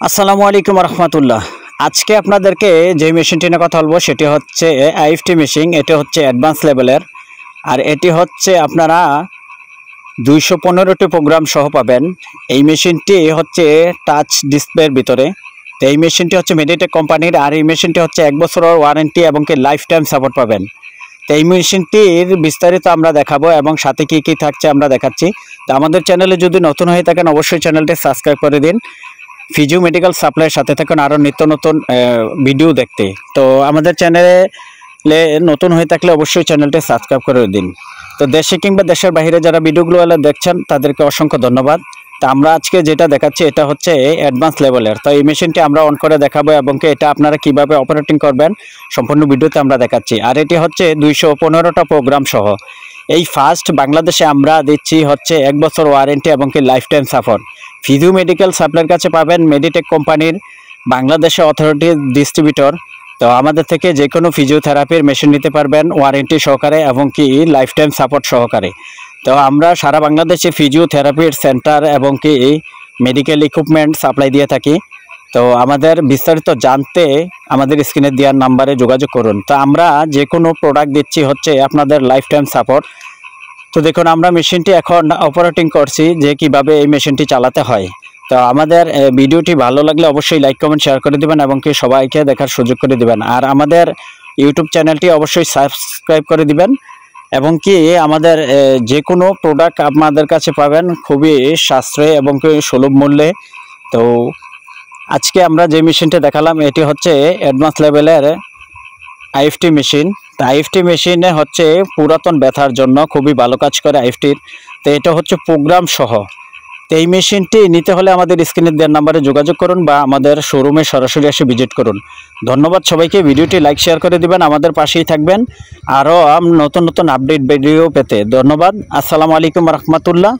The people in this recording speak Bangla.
আসসালামু আলাইকুম রহমতুল্লাহ। আজকে আপনাদেরকে যে মেশিনটি নিয়ে কথা বলবো সেটি হচ্ছে আইএফটি মেশিন। এটি হচ্ছে অ্যাডভান্স লেভেলের, আর এটি হচ্ছে আপনারা 215টি প্রোগ্রাম সহ পাবেন। এই মেশিনটি হচ্ছে টাচ ডিসপ্লের ভিতরে। তো এই মেশিনটি হচ্ছে মেডিটেক কোম্পানির, আর এই মেশিনটি হচ্ছে 1 বছরের ওয়ারেন্টি এবং কি লাইফ টাইম সাপোর্ট পাবেন। তো এই মেশিনটির বিস্তারিত আমরা দেখাবো এবং সাথে কী কী থাকছে আমরা দেখাচ্ছি। তো আমাদের চ্যানেলে যদি নতুন হয়ে থাকেন অবশ্যই চ্যানেলটি সাবস্ক্রাইব করে দিন। ফিজিও মেডিকেল সাপ্লাইয়ের সাথে থাকুন আরও নিত্য নতুন ভিডিও দেখতে। তো আমাদের চ্যানেলে নতুন হয়ে থাকলে অবশ্যই চ্যানেলটি সাবস্ক্রাইব করে দিন। তো দেশে কিংবা দেশের বাইরে যারা ভিডিওগুলো দেখছেন তাদেরকে অসংখ্য ধন্যবাদ। তো আমরা আজকে যেটা দেখাচ্ছি এটা হচ্ছে অ্যাডভান্স লেভেলের। তো এই মেশিনটি আমরা অন করে দেখাবো এবং কি এটা আপনারা কিভাবে অপারেটিং করবেন সম্পূর্ণ ভিডিওতে আমরা দেখাচ্ছি। আর এটি হচ্ছে 215টা প্রোগ্রাম সহ। এই ফার্স্ট বাংলাদেশে আমরা দিচ্ছি হচ্ছে 1 বছর ওয়ারেন্টি এবং কি lifetime support. Physio medical সাপ্লাইয়ের কাছে পাবেন মেডিটেক কোম্পানির বাংলাদেশে অথরিটি ডিস্ট্রিবিউটর। তো আমাদের থেকে যে কোনো ফিজিওথেরাপির মেশিন নিতে পারবেন ওয়ারেন্টি সহকারে এবং কি লাইফ টাইম সাপোর্ট সহকারে। তো আমরা সারা বাংলাদেশে ফিজিওথেরাপির সেন্টার এবং কি মেডিকেল ইকুইপমেন্ট সাপ্লাই দিয়ে থাকি। তো আমাদের বিস্তারিত জানতে আমাদের স্ক্রিনে দেওয়ার নাম্বারে যোগাযোগ করুন। তো আমরা যে কোনো প্রোডাক্ট দিচ্ছি হচ্ছে আপনাদের লাইফ টাইম সাপোর্ট। তো দেখুন আমরা মেশিনটি এখন অপারেটিং করছি যে কিভাবে এই মেশিনটি চালাতে হয়। তো আমাদের ভিডিওটি ভালো লাগলে অবশ্যই লাইক কমেন্ট শেয়ার করে দিবেন এবং কি সবাইকে দেখার সুযোগ করে দিবেন। আর আমাদের ইউটিউব চ্যানেলটি অবশ্যই সাবস্ক্রাইব করে দিবেন এবং কি আমাদের যে কোনো প্রোডাক্ট আপনাদের কাছে পাবেন খুবই সাশ্রয়ী এবং কি সুলভ মূল্যে। তো আজকে আমরা যে মেশিনটি দেখালাম এটি হচ্ছে অ্যাডভান্স লেভেলের আইএফটি মেশিন। তো আইএফটি মেশিনে হচ্ছে পুরাতন ব্যথার জন্য খুবই ভালো কাজ করে আইএফটির। তো এটা হচ্ছে প্রোগ্রাম সহ। তো এই মেশিনটি নিতে হলে আমাদের স্ক্রিনে দেওয়ার নাম্বারে যোগাযোগ করুন বা আমাদের শোরুমে সরাসরি এসে ভিজিট করুন। ধন্যবাদ সবাইকে। ভিডিওটি লাইক শেয়ার করে দিবেন, আমাদের পাশেই থাকবেন আরও নতুন নতুন আপডেট ভিডিও পেতে। ধন্যবাদ। আসসালামু আলাইকুম রহমতুল্লাহ।